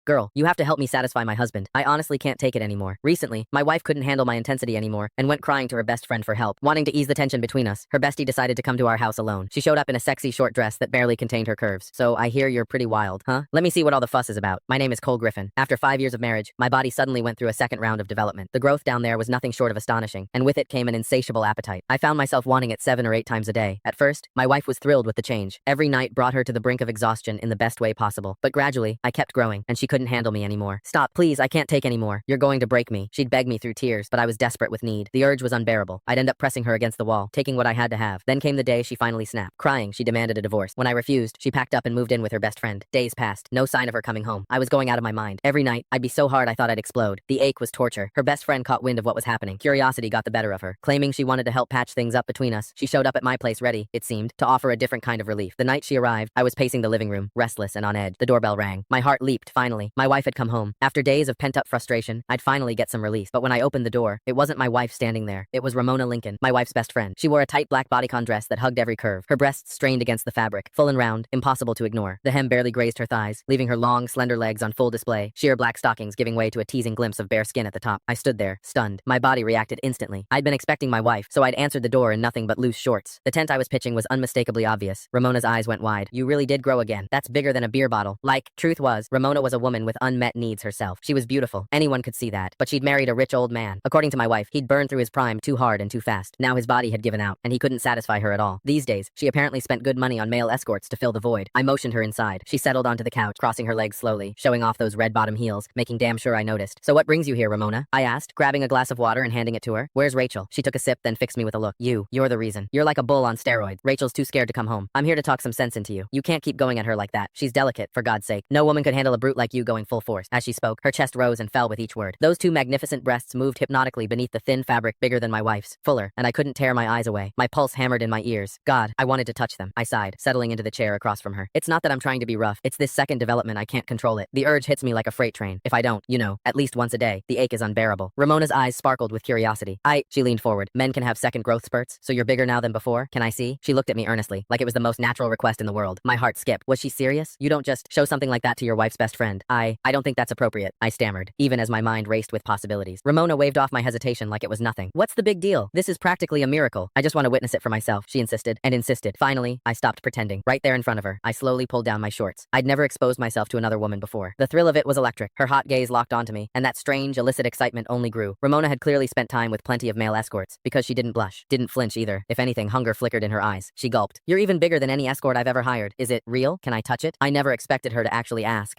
Girl, you have to help me satisfy my husband. I honestly can't take it anymore. Recently, my wife couldn't handle my intensity anymore and went crying to her best friend for help. Wanting to ease the tension between us, her bestie decided to come to our house alone. She showed up in a sexy short dress that barely contained her curves. So I hear you're pretty wild, huh? Let me see what all the fuss is about. My name is Cole Griffin. After 5 years of marriage, my body suddenly went through a second round of development. The growth down there was nothing short of astonishing, and with it came an insatiable appetite. I found myself wanting it 7 or 8 times a day. At first, my wife was thrilled with the change. Every night brought her to the brink of exhaustion in the best way possible. But gradually, I kept growing, and she couldn't handle me anymore. Stop, please, I can't take anymore. You're going to break me. She'd beg me through tears, but I was desperate with need. The urge was unbearable. I'd end up pressing her against the wall, taking what I had to have. Then came the day she finally snapped. Crying, she demanded a divorce. When I refused, she packed up and moved in with her best friend. Days passed. No sign of her coming home. I was going out of my mind. Every night, I'd be so hard I thought I'd explode. The ache was torture. Her best friend caught wind of what was happening. Curiosity got the better of her. Claiming she wanted to help patch things up between us, she showed up at my place ready, it seemed, to offer a different kind of relief. The night she arrived, I was pacing the living room, restless and on edge. The doorbell rang. My heart leaped, finally. My wife had come home. After days of pent-up frustration, I'd finally get some release. But when I opened the door, it wasn't my wife standing there. It was Ramona Lincoln, my wife's best friend. She wore a tight black bodycon dress that hugged every curve. Her breasts strained against the fabric, full and round, impossible to ignore. The hem barely grazed her thighs, leaving her long, slender legs on full display, sheer black stockings giving way to a teasing glimpse of bare skin at the top. I stood there, stunned. My body reacted instantly. I'd been expecting my wife, so I'd answered the door in nothing but loose shorts. The tent I was pitching was unmistakably obvious. Ramona's eyes went wide. You really did grow again. That's bigger than a beer bottle. Truth was, Ramona was a woman with unmet needs herself. She was beautiful. Anyone could see that. But she'd married a rich old man. According to my wife, he'd burned through his prime too hard and too fast. Now his body had given out, and he couldn't satisfy her at all. These days, she apparently spent good money on male escorts to fill the void. I motioned her inside. She settled onto the couch, crossing her legs slowly, showing off those red bottom heels, making damn sure I noticed. So what brings you here, Ramona? I asked, grabbing a glass of water and handing it to her. Where's Rachel? She took a sip, then fixed me with a look. You're the reason. You're like a bull on steroids. Rachel's too scared to come home. I'm here to talk some sense into you. You can't keep going at her like that. She's delicate, for God's sake. No woman could handle a brute like you going full force. As she spoke, her chest rose and fell with each word. Those two magnificent breasts moved hypnotically beneath the thin fabric bigger than my wife's, fuller, and I couldn't tear my eyes away. My pulse hammered in my ears. God, I wanted to touch them. I sighed, settling into the chair across from her. It's not that I'm trying to be rough. It's this second development I can't control it. The urge hits me like a freight train. If I don't, at least once a day, the ache is unbearable. Ramona's eyes sparkled with curiosity. She leaned forward. Men can have second growth spurts, so you're bigger now than before? Can I see? She looked at me earnestly, like it was the most natural request in the world. My heart skipped. Was she serious? You don't just show something like that to your wife's best friend. I don't think that's appropriate, I stammered, even as my mind raced with possibilities. Ramona waved off my hesitation like it was nothing. What's the big deal? This is practically a miracle. I just want to witness it for myself, she insisted, and insisted. Finally, I stopped pretending. Right there in front of her, I slowly pulled down my shorts. I'd never exposed myself to another woman before. The thrill of it was electric. Her hot gaze locked onto me, and that strange, illicit excitement only grew. Ramona had clearly spent time with plenty of male escorts, because she didn't blush, didn't flinch either. If anything, hunger flickered in her eyes. She gulped. You're even bigger than any escort I've ever hired. Is it real? Can I touch it? I never expected her to actually ask.